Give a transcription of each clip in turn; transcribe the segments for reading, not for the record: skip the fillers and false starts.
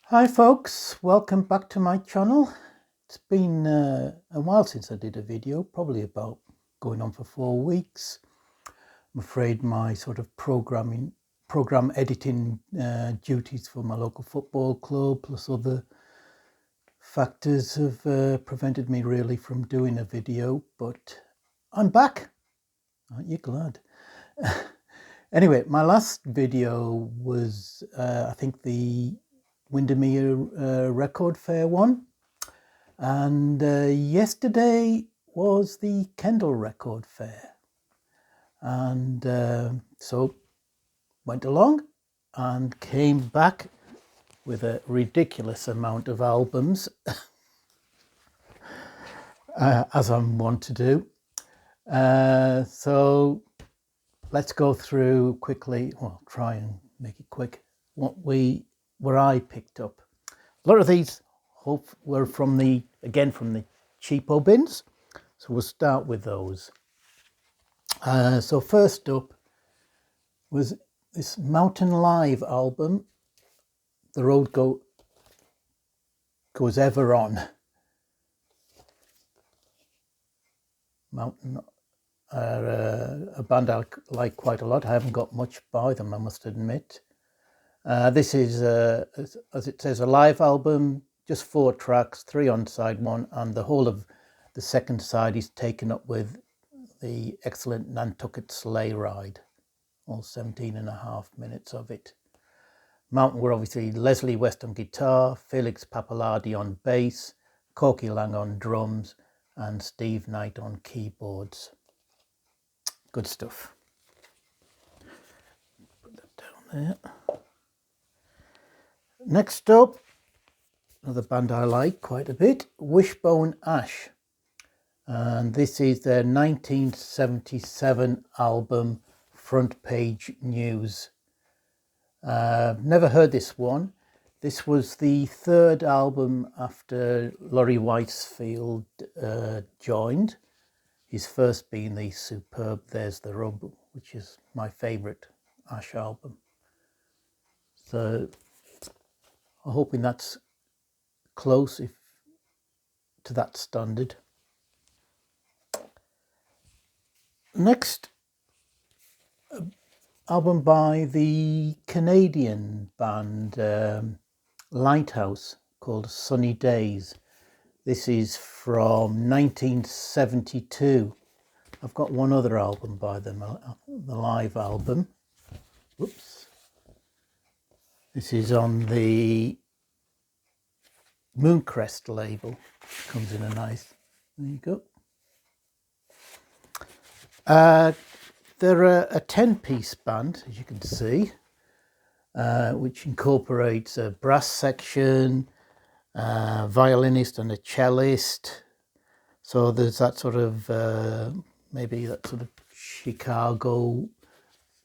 Hi folks, welcome back to my channel. It's been a while since I did a video, probably about going on for 4 weeks. I'm afraid my sort of program editing duties for my local football club plus other factors have prevented me really from doing a video, but I'm back. Aren't you glad? Anyway, my last video was I think the Windermere Record Fair one, and yesterday was the Kendal Record Fair, and so went along and came back with a ridiculous amount of albums as I'm wont to do. So let's go through quickly, well, try and make it quick, what I picked up. A lot of these were from the cheapo bins, so we'll start with those. So first up was this Mountain Live album, The Road Goes Ever On. Mountain are a band I like quite a lot. I haven't got much by them, I must admit. This is, as it says, a live album, just 4 tracks, 3 on side 1, and the whole of the second side is taken up with the excellent Nantucket Sleigh Ride, all 17.5 minutes of it. Mountain were obviously Leslie West on guitar, Felix Pappalardi on bass, Corky Lang on drums, and Steve Knight on keyboards. Good stuff. Put that down there. Next up, another band I like quite a bit, Wishbone Ash. And this is their 1977 album, Front Page News. Never heard this one. This was the 3rd album after Laurie Weisfield joined. His first being the superb There's the Rub, which is my favourite Ash album. So I'm hoping that's close to that standard. Next, album by the Canadian band Lighthouse called Sunny Days. This is from 1972. I've got one other album by them, the live album. Whoops. This is on the Mooncrest label. Comes in a nice, there you go. They're a 10-piece band, as you can see, which incorporates a brass section, a violinist and a cellist. So there's that sort of, maybe that sort of Chicago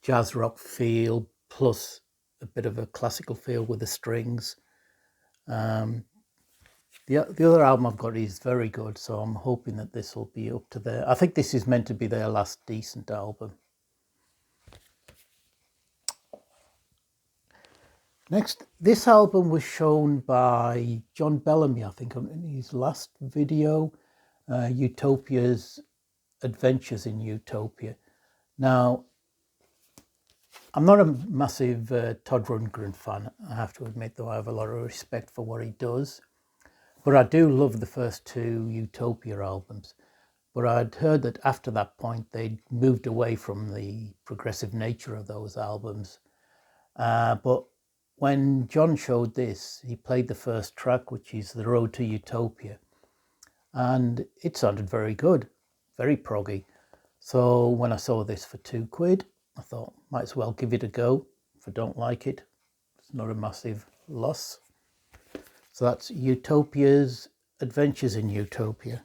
jazz rock feel, plus a bit of a classical feel with the strings. The other album I've got is very good, so I'm hoping that this will be up to their... I think this is meant to be their last decent album. Next, this album was shown by John Bellamy, I think, in his last video, Utopia's Adventures in Utopia. Now, I'm not a massive Todd Rundgren fan, I have to admit, though I have a lot of respect for what he does. But I do love the first 2 Utopia albums. But I'd heard that after that point, they'd moved away from the progressive nature of those albums. But when John showed this, he played the first track, which is The Road to Utopia. And it sounded very good, very proggy. So when I saw this for £2, I thought, might as well give it a go. If I don't like it, it's not a massive loss. So that's Utopia's Adventures in Utopia.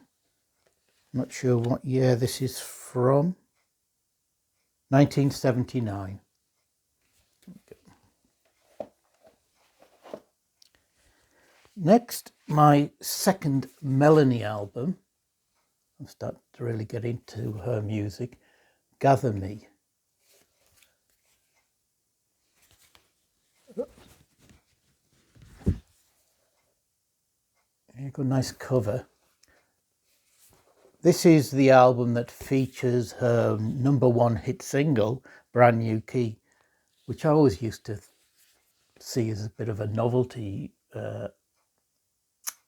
I'm not sure what year this is from. 1979. Next, my second Melanie album. I'm starting to really get into her music. Gather Me. got a nice cover. This is the album that features her #1 hit single, Brand New Key, which I always used to see as a bit of a novelty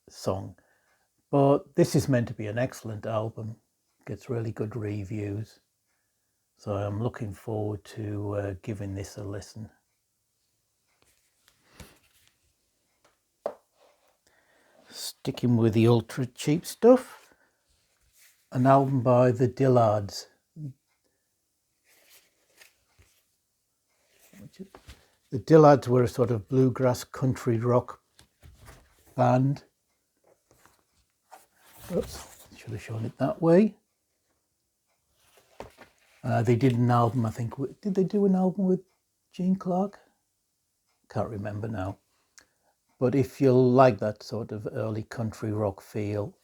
song. But this is meant to be an excellent album. Gets really good reviews. So I'm looking forward to giving this a listen. Sticking with the ultra cheap stuff, an album by the Dillards. The Dillards were a sort of bluegrass country rock band. Oops, should have shown it that way. They did an album, I think. Did they do an album with Gene Clark? Can't remember now. But if you like that sort of early country rock feel,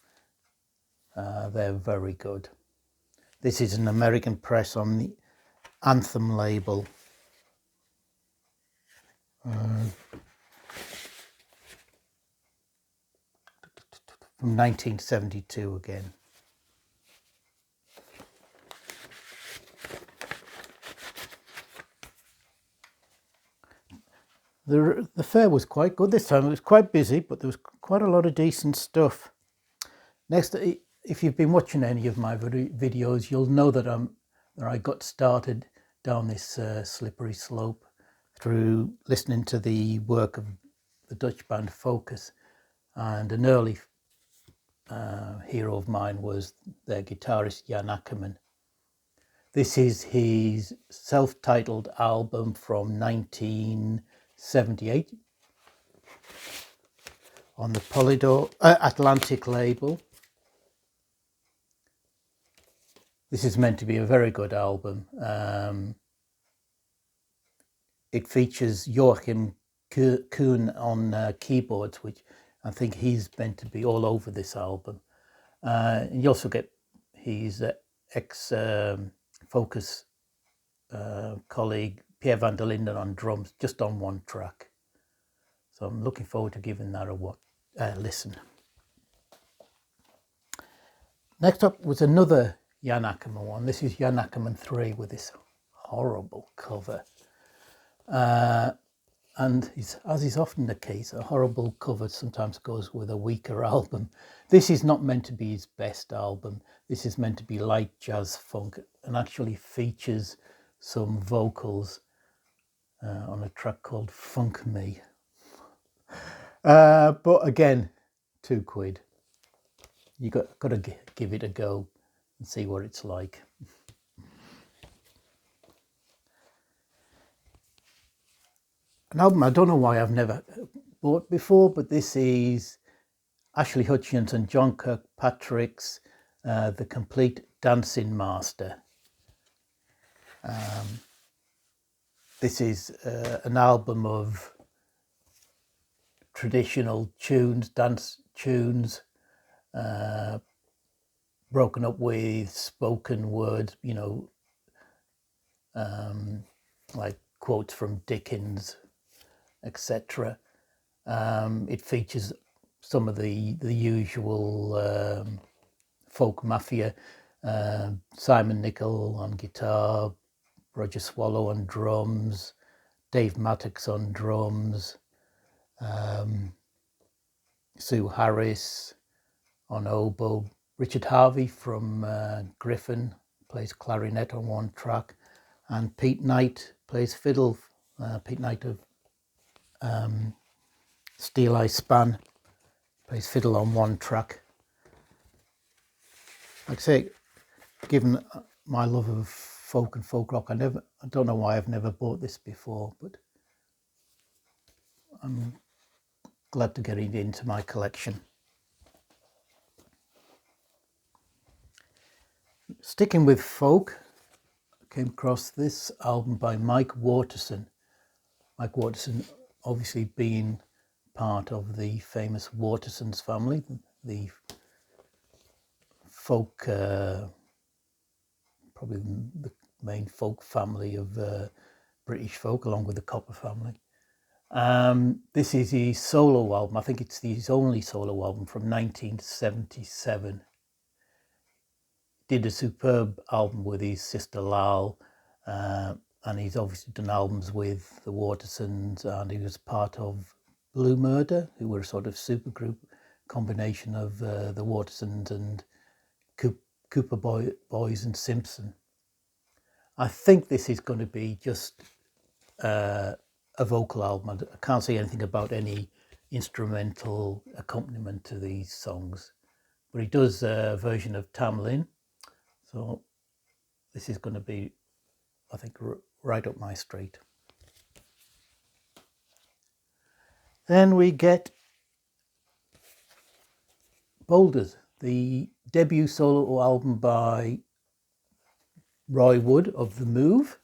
they're very good. This is an American press on the Anthem label. From 1972 again. The fair was quite good this time. It was quite busy, but there was quite a lot of decent stuff. Next, if you've been watching any of my videos, you'll know that I got started down this slippery slope through listening to the work of the Dutch band Focus, and an early hero of mine was their guitarist Jan Akkerman. This is his self-titled album from 1978 on the Polydor Atlantic label. This is meant to be a very good album. It features Joachim Kuhn on keyboards, which I think he's meant to be all over this album. You also get his ex-Focus colleague Pierre van der Linden on drums, just on one track. So I'm looking forward to giving that a listen. Next up was another Jan Akkerman one. This is Jan Akkerman 3 with this horrible cover. And as is often the case, a horrible cover sometimes goes with a weaker album. This is not meant to be his best album. This is meant to be light jazz funk and actually features some vocals on a track called Funk Me. But again, £2. You got to give it a go and see what it's like. An album I don't know why I've never bought before, but this is Ashley Hutchins and John Kirkpatrick's The Complete Dancing Master. This is an album of traditional tunes, dance tunes, broken up with spoken words, like quotes from Dickens, etc. It features some of the usual folk mafia, Simon Nicol on guitar, Roger Swallow on drums, Dave Mattox on drums, Sue Harris on oboe, Richard Harvey from Griffin plays clarinet on one track, and Pete Knight plays fiddle. Pete Knight of Steel Eye Span plays fiddle on one track. Like I say, given my love of folk and folk rock, I don't know why I've never bought this before, but I'm glad to get it into my collection. Sticking with folk, I came across this album by Mike Waterson. Mike Waterson obviously being part of the famous Watersons family, the folk, probably the main folk family of British folk, along with the Copper family. This is his solo album. I think it's his only solo album from 1977. Did a superb album with his sister Lal, and he's obviously done albums with the Watersons, and he was part of Blue Murder, who were a sort of supergroup combination of the Watersons and Cooper Boys and Simpson. I think this is going to be just a vocal album. I can't say anything about any instrumental accompaniment to these songs, but he does a version of Tamlin, so this is going to be, I think, right up my street. Then we get Boulders, the debut solo album by Roy Wood of The Move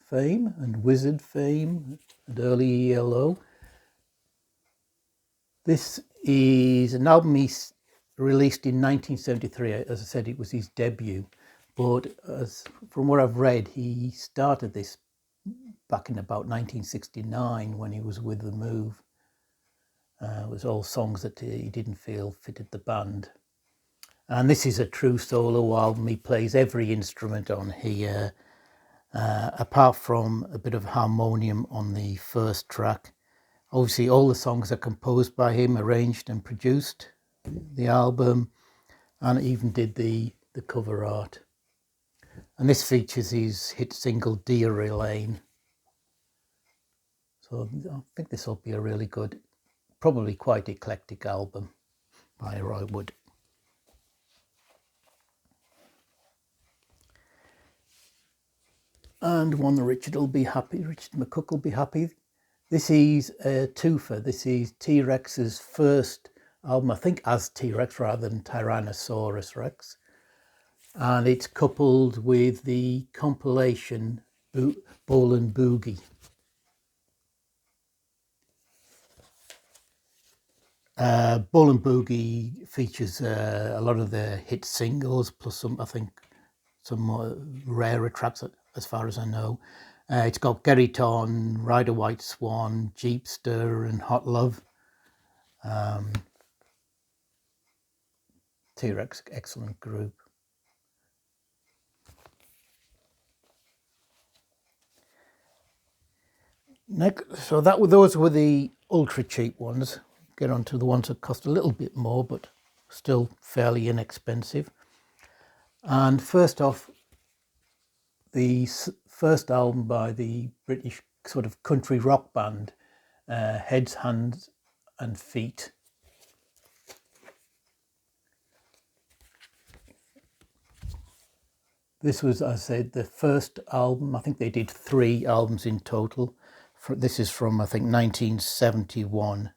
fame and Wizard fame and early ELO. This is an album he released in 1973. As I said, it was his debut, but from what I've read, he started this back in about 1969 when he was with The Move. It was all songs that he didn't feel fitted the band. And this is a true solo album. He plays every instrument on here, apart from a bit of harmonium on the first track. Obviously, all the songs are composed by him, arranged and produced the album, and even did the cover art. And this features his hit single, Deary Lane. So I think this will be a really good, probably quite eclectic album by Roy Wood. And one that Richard McCook will be happy. This is a twofer. This is T-Rex's first album, I think as T-Rex rather than Tyrannosaurus Rex. And it's coupled with the compilation Bowling Boogie. Bowling Boogie features a lot of their hit singles, plus some, I think, some more rarer tracks as far as I know. It's got Gerryton, Ride a White Swan, Jeepster and Hot Love. T-Rex, excellent group. Next, so those were the ultra cheap ones. Get on to the ones that cost a little bit more, but still fairly inexpensive. And first off, the first album by the British sort of country rock band, Heads, Hands and Feet. This was, as I said, the first album. I think they did 3 albums in total. This is from, I think, 1971.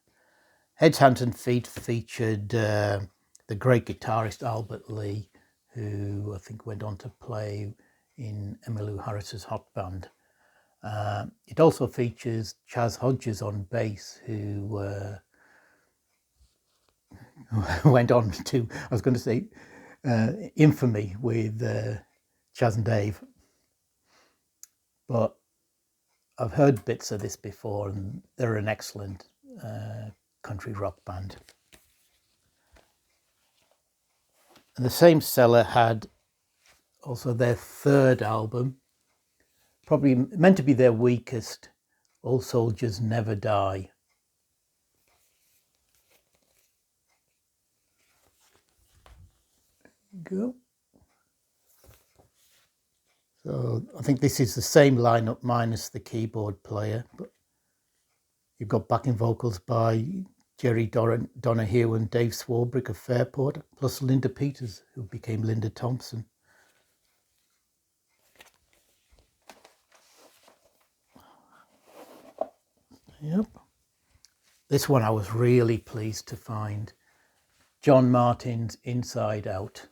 Heads, Hands and Feet featured the great guitarist Albert Lee, who I think went on to play in Emmylou Harris's Hot Band. It also features Chas Hodges on bass, who went on to, I was going to say, infamy with Chas and Dave. But I've heard bits of this before, and they're an excellent country rock band. And the same seller had also their third album, probably meant to be their weakest, All Soldiers Never Die. Go. So I think this is the same lineup minus the keyboard player, but you've got backing vocals by Jerry Donahue and Dave Swarbrick of Fairport, plus Linda Peters, who became Linda Thompson. Yep. This one I was really pleased to find. John Martyn's Inside Out.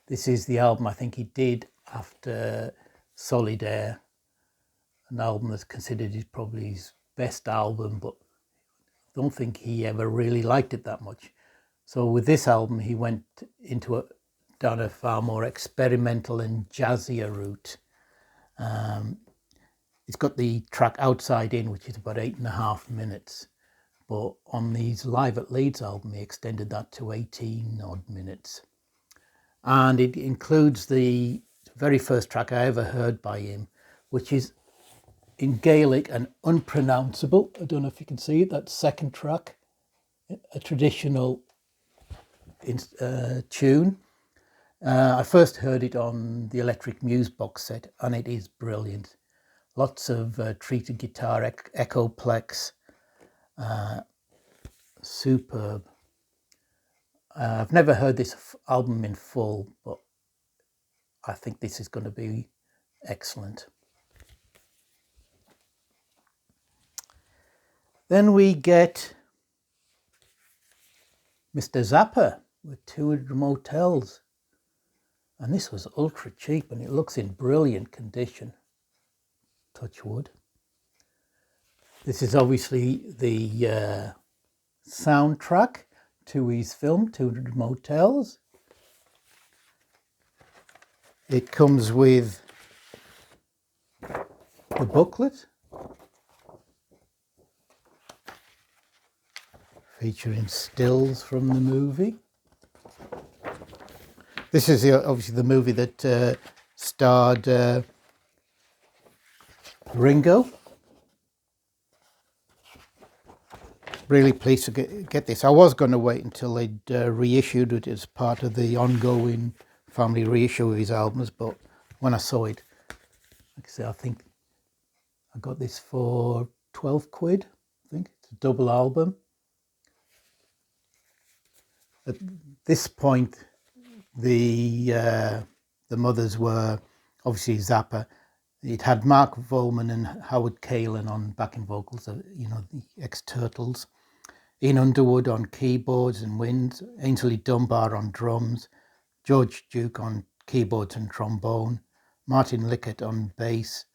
This is the album I think he did after Solidaire, an album that's considered probably his best album, but I don't think he ever really liked it that much. So with this album, he went down a far more experimental and jazzier route. it's got the track Outside In, which is about 8.5 minutes. But on these Live at Leeds album, he extended that to 18 odd minutes. And it includes the very first track I ever heard by him, which is in Gaelic and unpronounceable. I don't know if you can see it, that second track, a traditional tune. I first heard it on the Electric Muse box set, and it is brilliant. Lots of treated guitar, echoplex, superb. I've never heard this album in full, but I think this is going to be excellent. Then we get Mr. Zappa with 200 Motels. And this was ultra cheap, and it looks in brilliant condition. Touch wood. This is obviously the soundtrack to his film, 200 Motels. It comes with the booklet, featuring stills from the movie. This is obviously the movie that starred Ringo. Really pleased to get this. I was going to wait until they'd reissued it as part of the ongoing family reissue of his albums, but when I saw it, like I say, I think I got this for 12 quid. I think it's a double album. At this point, the mothers were obviously Zappa. It had Mark Volman and Howard Kaylan on backing vocals, the ex-Turtles. Ian Underwood on keyboards and winds, Ainsley Dunbar on drums, George Duke on keyboards and trombone, Martin Lickett on bass,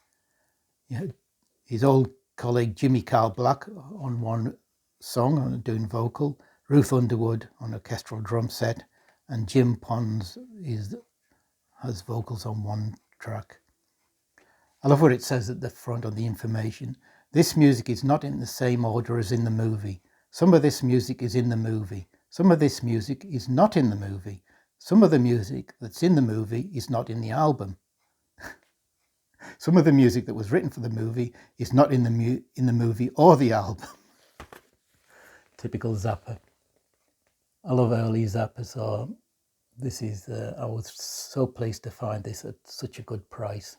his old colleague Jimmy Carl Black on one song doing vocal, Ruth Underwood on orchestral drum set, and Jim Pons has vocals on one track. I love what it says at the front on the information. This music is not in the same order as in the movie. Some of this music is in the movie. Some of this music is not in the movie. Some of the music that's in the movie is not in the album. Some of the music that was written for the movie is not in the movie or the album. Typical Zappa. I love early Zappa, so this is, I was so pleased to find this at such a good price.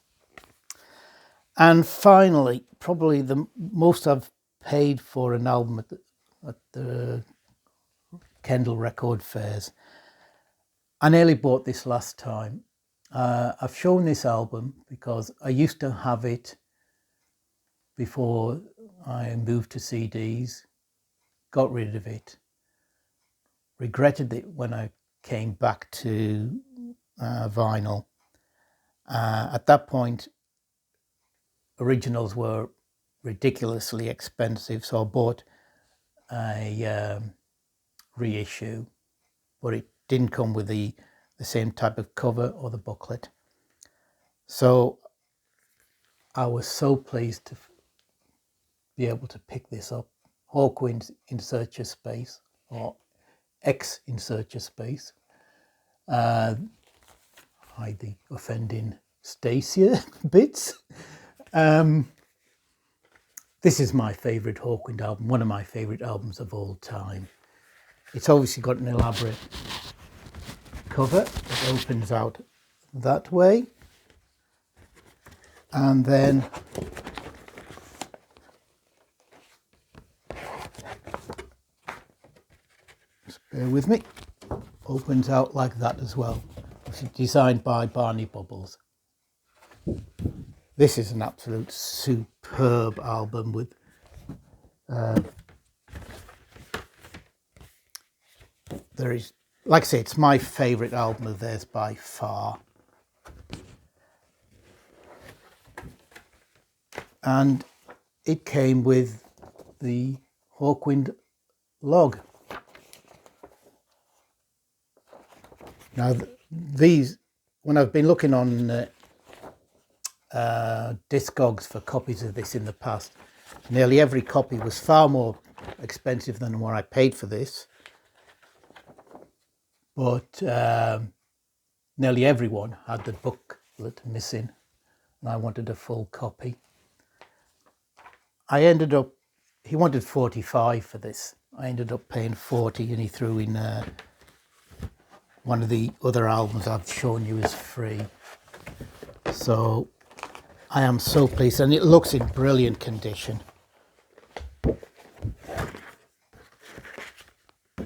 And finally, probably the most I've paid for an album at the Kendal record fairs. I nearly bought this last time. I've shown this album because I used to have it before I moved to CDs, got rid of it, regretted it when I came back to vinyl. At that point, originals were ridiculously expensive, so I bought a reissue, but it didn't come with the same type of cover or the booklet. So I was so pleased to be able to pick this up. Hawkwind In Search of Space, or X In Search of Space. Hide the offending Stacia bits. This is my favourite Hawkwind album, one of my favourite albums of all time. It's obviously got an elaborate cover. It opens out that way. And then just bear with me. Opens out like that as well. It's designed by Barney Bubbles. This is an absolute superb album with there is, like I say, it's my favourite album of theirs by far. And it came with the Hawkwind log. Now these, when I've been looking on Discogs for copies of this in the past. Nearly every copy was far more expensive than what I paid for this, but nearly everyone had the booklet missing, and I wanted a full copy. He wanted 45 for this. I ended up paying 40, and he threw in one of the other albums I've shown you is free. So I am so pleased, and it looks in brilliant condition.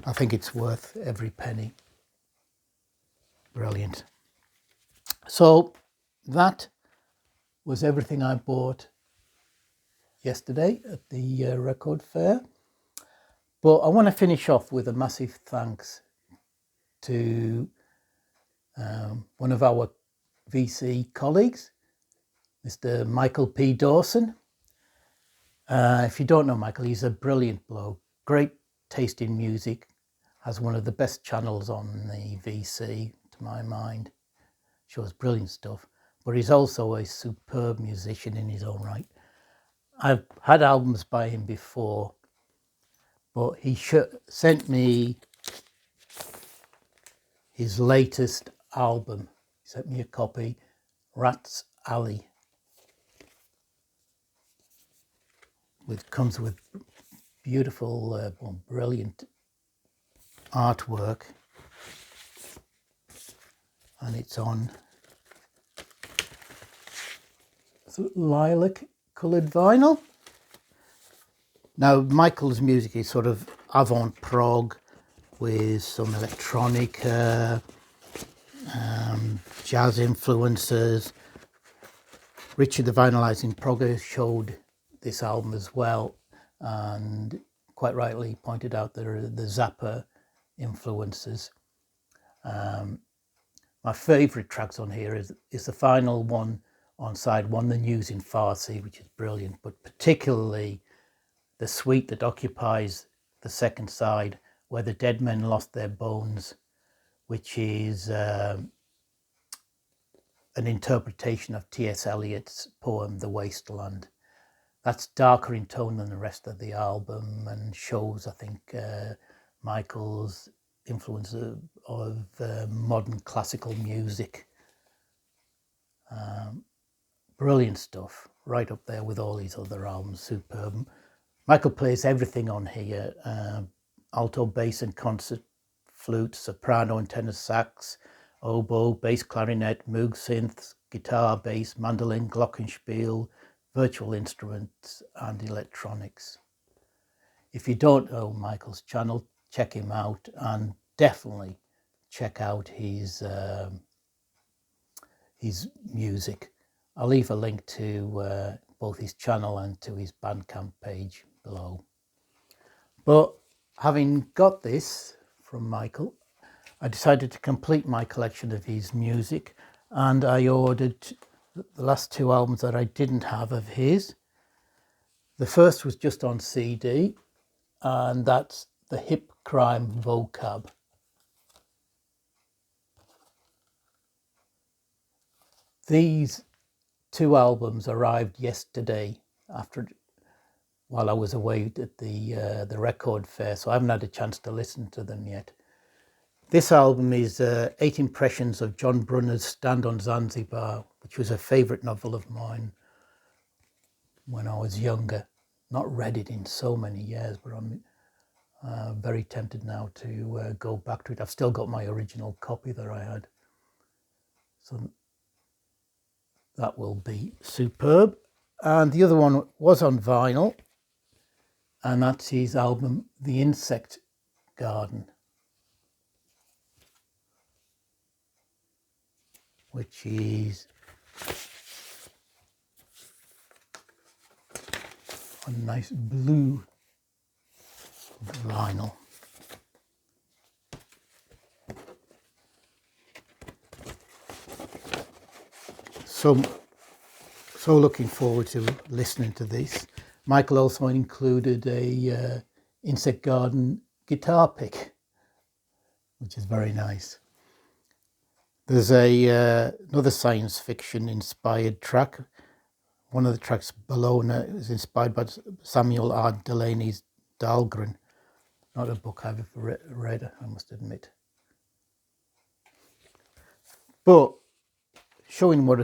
I think it's worth every penny. Brilliant. So that was everything I bought yesterday at the record fair. But I want to finish off with a massive thanks to one of our VC colleagues, Mr. Michael P Dawson. If you don't know Michael, he's a brilliant bloke, great taste in music, has one of the best channels on the VC, to my mind, shows brilliant stuff, but he's also a superb musician in his own right. I've had albums by him before, but he sent me his latest album. He sent me a copy, Rat's Alley, which comes with beautiful, brilliant artwork, and it's on lilac coloured vinyl. Now, Michael's music is sort of avant-prog with some electronic, jazz influences. Richard the Vinylizing Progger showed this album as well, and quite rightly pointed out there are the Zappa influences. My favourite tracks on here is the final one on side one, The News in Farsi, which is brilliant, but particularly the suite that occupies the second side, Where the Dead Men Lost Their Bones, which is an interpretation of T.S. Eliot's poem, The Wasteland. That's darker in tone than the rest of the album and shows, I think, Michael's influence of modern classical music. Brilliant stuff, right up there with all these other albums, superb. Michael plays everything on here, alto, bass and concert flute, soprano and tenor sax, oboe, bass clarinet, moog synths, guitar, bass, mandolin, glockenspiel, virtual instruments and electronics. If you don't know Michael's channel, check him out, and definitely check out his music. I'll leave a link to both his channel and to his Bandcamp page below. But having got this from Michael, I decided to complete my collection of his music, and I ordered the last two albums that I didn't have of his. The first was just on CD, and that's the Hip Crime Vocab. These two albums arrived yesterday while I was away at the record fair, so I haven't had a chance to listen to them yet. This album is 8 Impressions of John Brunner's Stand on Zanzibar, which was a favourite novel of mine when I was younger. Not read it in so many years, but I'm very tempted now to go back to it. I've still got my original copy that I had. So that will be superb. And the other one was on vinyl, and that's his album, The Insect Garden, which is a nice blue vinyl. So looking forward to listening to this. Michael also included a Insect Garden guitar pick, which is very nice. There's another science fiction inspired track one of the tracks, Bologna, is inspired by Samuel R. Delaney's Dahlgren. Not a book I've ever read, I must admit. But showing what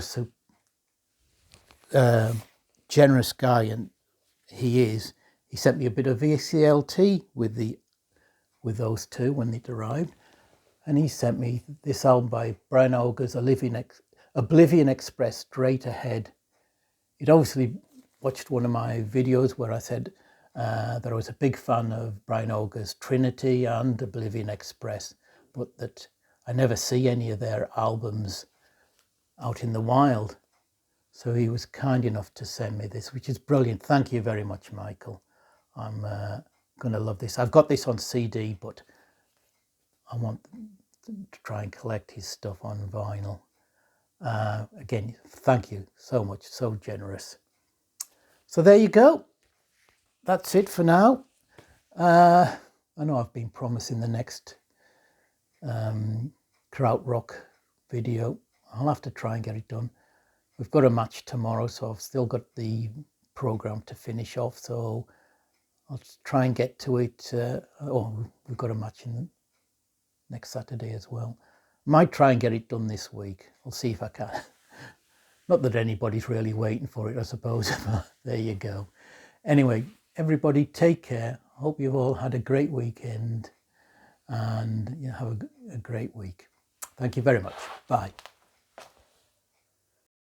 a generous guy and he is, he sent me a bit of VCLT with those two when it arrived, and he sent me this album by Brian Auger's Oblivion Express, Straight Ahead. He'd obviously watched one of my videos where I said that I was a big fan of Brian Auger's Trinity and Oblivion Express, but that I never see any of their albums out in the wild. So he was kind enough to send me this, which is brilliant. Thank you very much, Michael. I'm going to love this. I've got this on CD, but I want to try and collect his stuff on vinyl. Again, thank you so much. So generous. So there you go. That's it for now. I know I've been promising the next krautrock video. I'll have to try and get it done. We've got a match tomorrow, so I've still got the program to finish off. So I'll try and get to it. We've got a match in next Saturday as well. Might try and get it done this week. I'll see if I can. Not that anybody's really waiting for it, I suppose. But there you go. Anyway, everybody take care. Hope you've all had a great weekend and have a great week. Thank you very much. Bye.